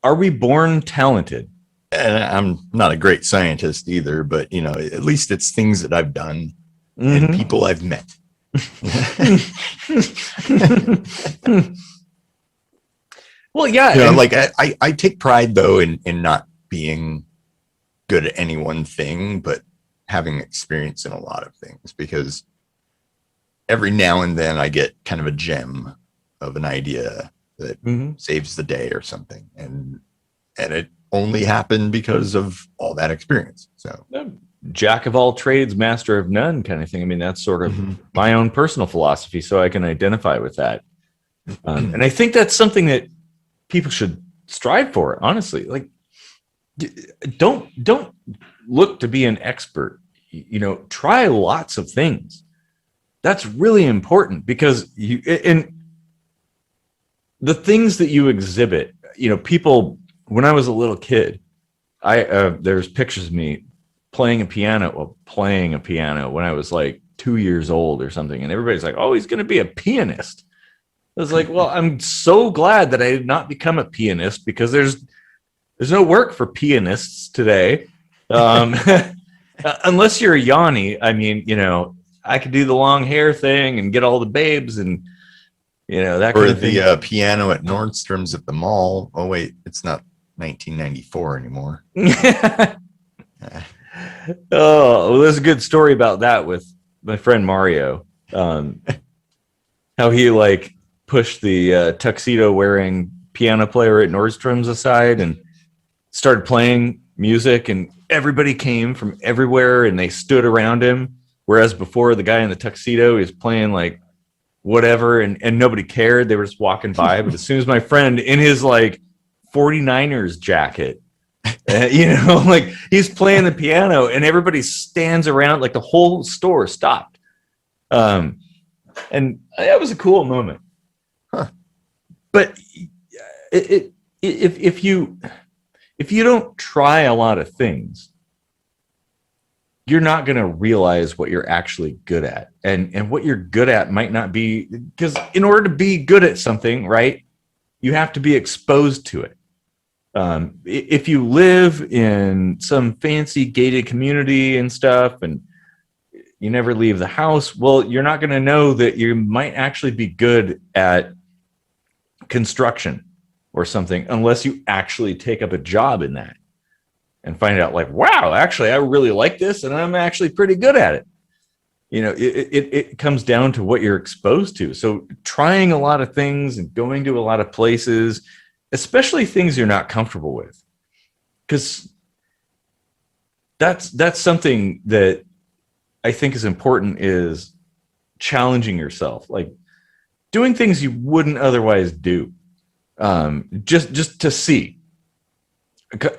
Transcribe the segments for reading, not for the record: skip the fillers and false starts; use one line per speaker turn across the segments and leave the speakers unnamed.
are we born talented?
And I'm not a great scientist either, but at least it's things that I've done and
Mm-hmm.
people I've met.
Well, yeah.
Like I take pride though in not being good at any one thing, but having experience in a lot of things, because every now and then I get kind of a gem of an idea that saves the day or something. And it only happened because of all that experience. So
jack of all trades, master of none kind of thing. I mean, that's sort of my own personal philosophy, so I can identify with that. And I think that's something that people should strive for, honestly. Like, don't look to be an expert. Try lots of things. That's really important, because and the things that you exhibit, people, when I was a little kid, there's pictures of me playing a piano when I was like 2 years old or something. And everybody's like, oh, he's going to be a pianist. I was like, well, I'm so glad that I did not become a pianist, because there's no work for pianists today. Unless you're a Yanni. I mean, I could do the long hair thing and get all the babes and, that kind
or
of thing.
the piano at Nordstrom's at the mall. Oh, wait, it's not 1994 anymore.
Oh, well, there's a good story about that with my friend Mario. How he like pushed the tuxedo wearing piano player at Nordstrom's aside and started playing music, and everybody came from everywhere and they stood around him. Whereas before, the guy in the tuxedo, he was playing like whatever, and nobody cared. They were just walking by. But as soon as my friend in his like 49ers jacket, like he's playing the piano and everybody stands around, like the whole store stopped. And that was a cool moment.
Huh.
But if you don't try a lot of things, you're not going to realize what you're actually good at. And what you're good at might not be, because in order to be good at something, right, you have to be exposed to it. If you live in some fancy gated community and stuff, and you never leave the house, well, you're not going to know that you might actually be good at construction or something unless you actually take up a job in that and find out, like, wow, actually, I really like this and I'm actually pretty good at it. It comes down to what you're exposed to. So trying a lot of things and going to a lot of places, especially things you're not comfortable with, because that's something that I think is important, is challenging yourself, like doing things you wouldn't otherwise do, just to see.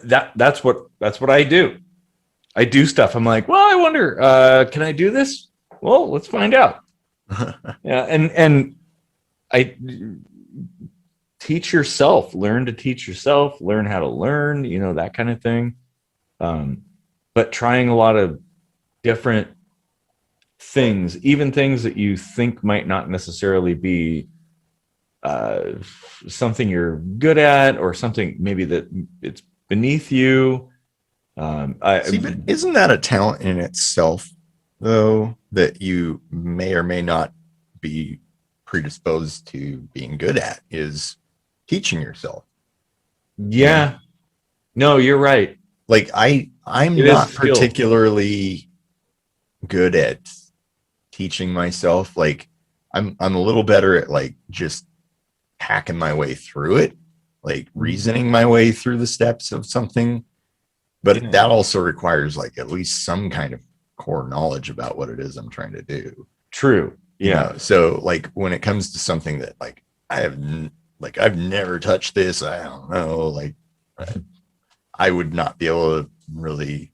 That's what I do. I do stuff. I'm like, well, I wonder, can I do this? Well, let's find out. Yeah, and I teach yourself, learn to teach yourself, learn how to learn, that kind of thing. But trying a lot of different things, even things that you think might not necessarily be something you're good at, or something maybe that it's beneath you.
But isn't that a talent in itself, though, that you may or may not be predisposed to being good at, is teaching yourself?
Yeah. No, you're right.
Like I'm not particularly good at teaching myself. Like I'm a little better at like just hacking my way through it, like reasoning my way through the steps of something. But that also requires like at least some kind of core knowledge about what it is I'm trying to do.
True. Yeah.
So like when it comes to something that like I've never touched this, I don't know, like I would not be able to really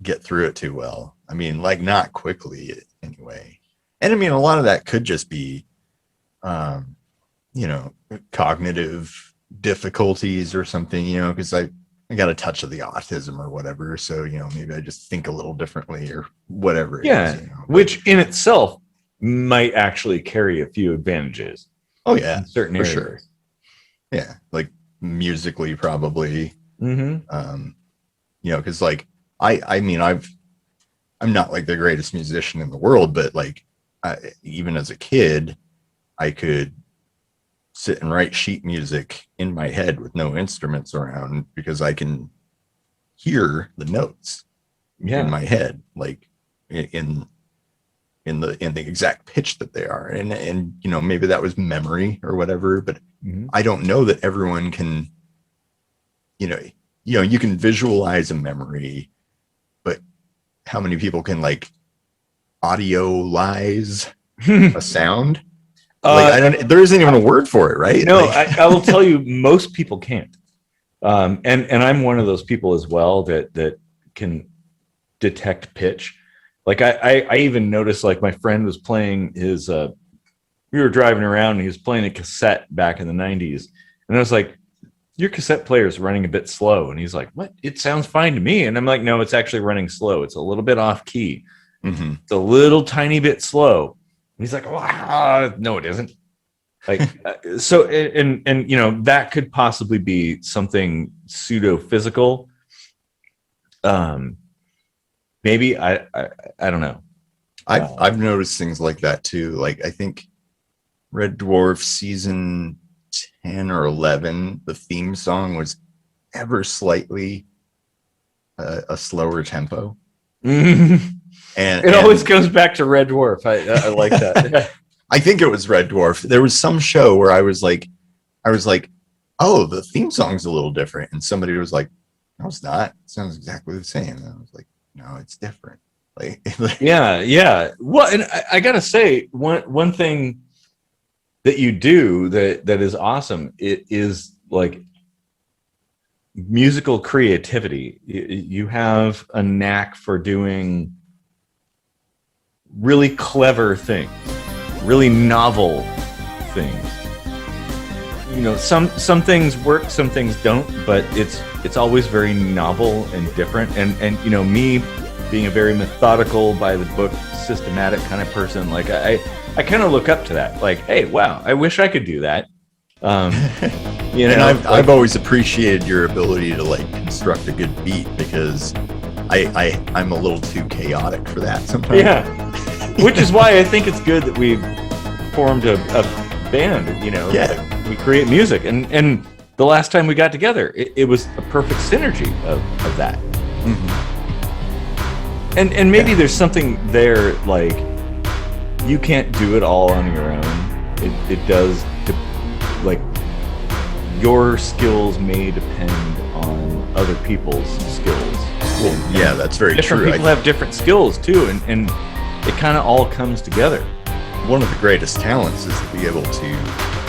get through it too well. I mean, like not quickly anyway. And I mean, a lot of that could just be, cognitive difficulties or something, because I got a touch of the autism or whatever. So, maybe I just think a little differently or whatever.
Yeah. Which in itself might actually carry a few advantages.
Oh yeah.
In certain areas.
Sure. Yeah. Like musically, probably.
Mm-hmm.
You know, because like I mean, I'm not like the greatest musician in the world, but like even as a kid, I could sit and write sheet music in my head with no instruments around because I can hear the notes in my head, like in the exact pitch that they are. And you know, maybe that was memory or whatever, but I don't know that everyone can, you know, you can visualize a memory, but how many people can like audiolize a sound? Like there isn't even a word for it, right?
No,
like,
I will tell you, most people can't. And I'm one of those people as well that can detect pitch. Like I even noticed, like my friend was playing his, we were driving around and he was playing a cassette back in the 90s. And I was like, your cassette player is running a bit slow. And he's like, what? It sounds fine to me. And I'm like, no, it's actually running slow. It's a little bit off key. It's a little tiny bit slow. And he's like, wow, no, it isn't. Like, so, and, you know, that could possibly be something pseudo physical. Maybe I don't know.
I've noticed things like that too. Like I think Red Dwarf season 10 or 11, the theme song was ever slightly a slower tempo. And
it always goes back to Red Dwarf. I like that.
I think it was Red Dwarf. There was some show where I was like, oh, the theme song's a little different. And somebody was like, no, it's not. It sounds exactly the same. And I was like, no, it's different. Like,
yeah. Well, and I gotta say, one thing that you do that is awesome, it is like musical creativity. You have a knack for doing really clever things, really novel things. You know, some things work, some things don't, but it's always very novel and different. And you know, me being a very methodical, by the book, systematic kind of person, like I kind of look up to that. Like, hey, wow, I wish I could do that. You know,
and I've always appreciated your ability to like construct a good beat, because I'm a little too chaotic for that sometimes.
Yeah, which is why I think it's good that we formed a band. You know, like we create music, and the last time we got together, it was a perfect synergy of that. And maybe there's something there, like you can't do it all on your own. It does, like your skills may depend on other people's skills.
Well, yeah, that's very
different
true.
People have different skills too, and it kind of all comes together.
One of the greatest talents is to be able to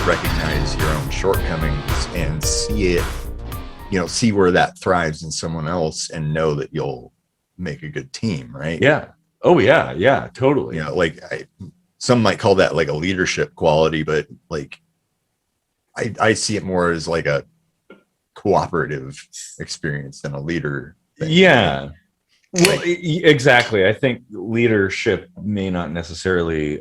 recognize your own shortcomings and see it, you know, see where that thrives in someone else, and know that you'll make a good team, right?
Yeah. Oh yeah, totally.
You know, like some might call that like a leadership quality, but like I see it more as like a cooperative experience than a leader thing.
Yeah. Well, exactly. I think leadership may not necessarily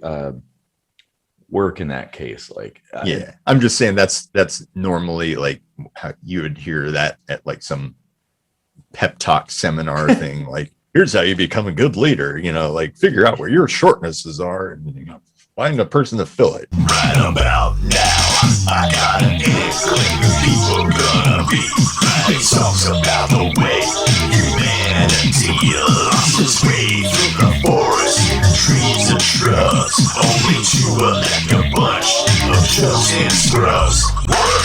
work in that case. Like,
yeah, I'm just saying that's normally like how you would hear that at like some pep talk seminar thing. Like, here's how you become a good leader. You know, like figure out where your shortnesses are and, you know, find a person to fill it.
Right about now, I got an inkling people gonna be writing songs about the way humanity luscious wave through the forest, trees and shrubs, only to elect a bunch of chosen scrubs. Word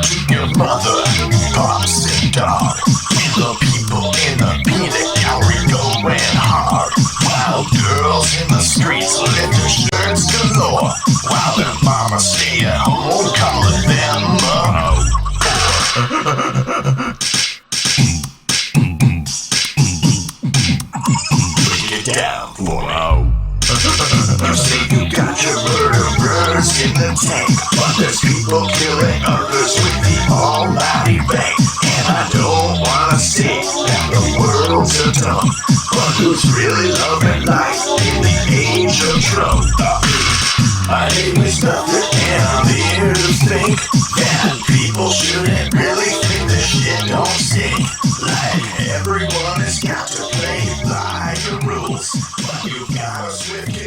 to your mother, pops and dog, and the people in the peanut gallery going hard. Wild girls in the streets lift their shirts galore, while their mama stay at home calling them mama. Break it down for me. You say you got your murderers in the tank, but there's people killing others with the almighty bank. And I don't wanna say that the world's a dump, but who's really loving life in the age of Trump? My name is nothing, and I'm here to think that people shouldn't rules. But you got a swift